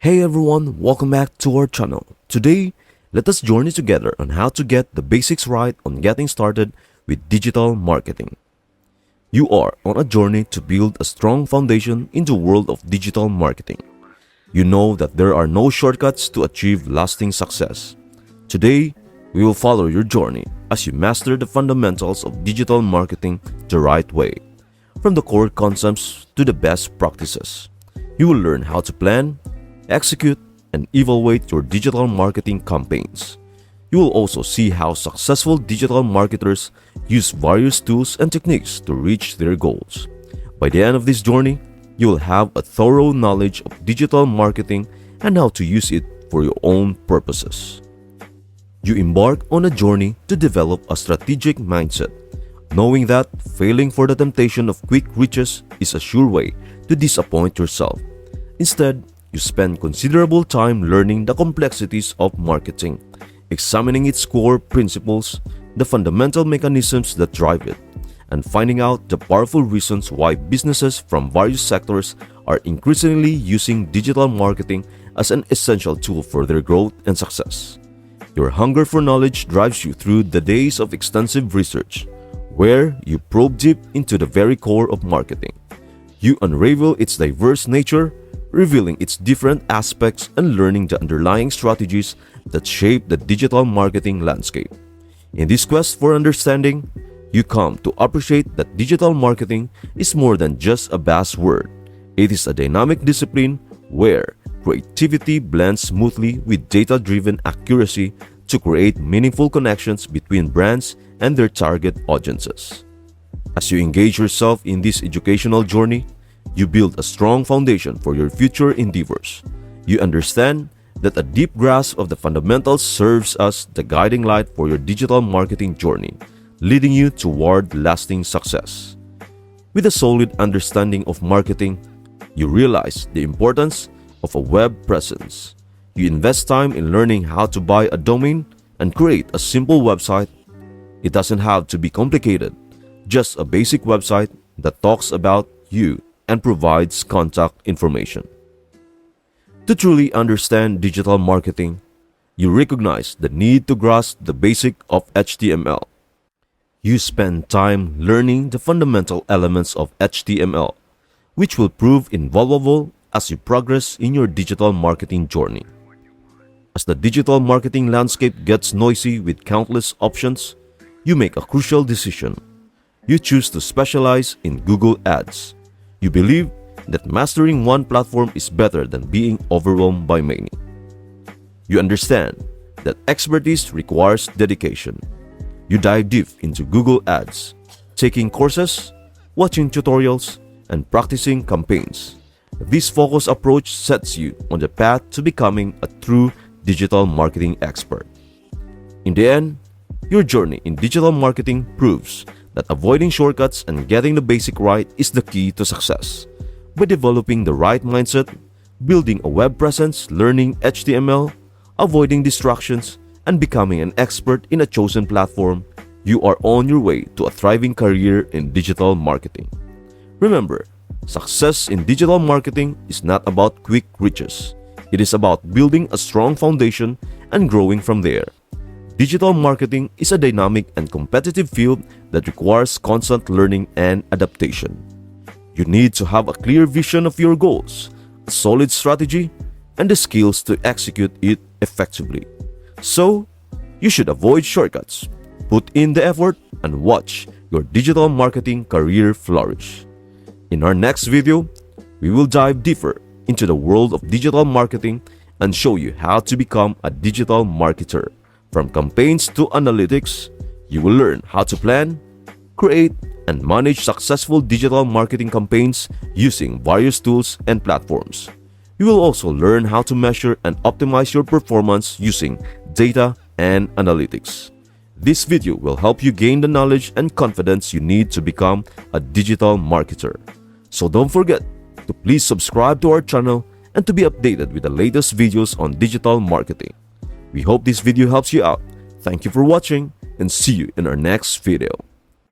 Hey everyone, welcome back to our channel. Today, let us journey together on how to get the basics right on getting started with digital marketing. You are on a journey to build a strong foundation in the world of digital marketing. You know that there are no shortcuts to achieve lasting success. Today, we will follow your journey as you master the fundamentals of digital marketing the right way, from the core concepts to the best practices. You will learn how to plan, execute, and evaluate your digital marketing campaigns. You will also see how successful digital marketers use various tools and techniques to reach their goals. By the end of this journey, you will have a thorough knowledge of digital marketing and how to use it for your own purposes. You embark on a journey to develop a strategic mindset, knowing that failing for the temptation of quick riches is a sure way to disappoint yourself. Instead, you spend considerable time learning the complexities of marketing, examining its core principles, the fundamental mechanisms that drive it, and finding out the powerful reasons why businesses from various sectors are increasingly using digital marketing as an essential tool for their growth and success. Your hunger for knowledge drives you through the days of extensive research, where you probe deep into the very core of marketing. You unravel its diverse nature, revealing its different aspects and learning the underlying strategies that shape the digital marketing landscape. In this quest for understanding, you come to appreciate that digital marketing is more than just a buzzword. It is a dynamic discipline where creativity blends smoothly with data-driven accuracy to create meaningful connections between brands and their target audiences. As you engage yourself in this educational journey, you build a strong foundation for your future endeavors. You understand that a deep grasp of the fundamentals serves as the guiding light for your digital marketing journey, leading you toward lasting success. With a solid understanding of marketing, you realize the importance of a web presence. You invest time in learning how to buy a domain and create a simple website. It doesn't have to be complicated, just a basic website that talks about you and provides contact information. To truly understand digital marketing, you recognize the need to grasp the basic of HTML. You spend time learning the fundamental elements of HTML, which will prove invaluable as you progress in your digital marketing journey. As the digital marketing landscape gets noisy with countless options, you make a crucial decision. You choose to specialize in Google Ads. You believe that mastering one platform is better than being overwhelmed by many. You understand that expertise requires dedication. You dive deep into Google Ads, taking courses, watching tutorials, and practicing campaigns. This focused approach sets you on the path to becoming a true digital marketing expert. In the end, your journey in digital marketing proves that avoiding shortcuts and getting the basic right is the key to success. By developing the right mindset, building a web presence, learning HTML, avoiding distractions, and becoming an expert in a chosen platform, you are on your way to a thriving career in digital marketing. Remember, success in digital marketing is not about quick riches. It is about building a strong foundation and growing from there. Digital marketing is a dynamic and competitive field that requires constant learning and adaptation. You need to have a clear vision of your goals, a solid strategy, and the skills to execute it effectively. So, you should avoid shortcuts, put in the effort, and watch your digital marketing career flourish. In our next video, we will dive deeper into the world of digital marketing and show you how to become a digital marketer. From campaigns to analytics, you will learn how to plan, create, and manage successful digital marketing campaigns using various tools and platforms. You will also learn how to measure and optimize your performance using data and analytics. This video will help you gain the knowledge and confidence you need to become a digital marketer. So don't forget to please subscribe to our channel and to be updated with the latest videos on digital marketing. We hope this video helps you out. Thank you for watching and see you in our next video.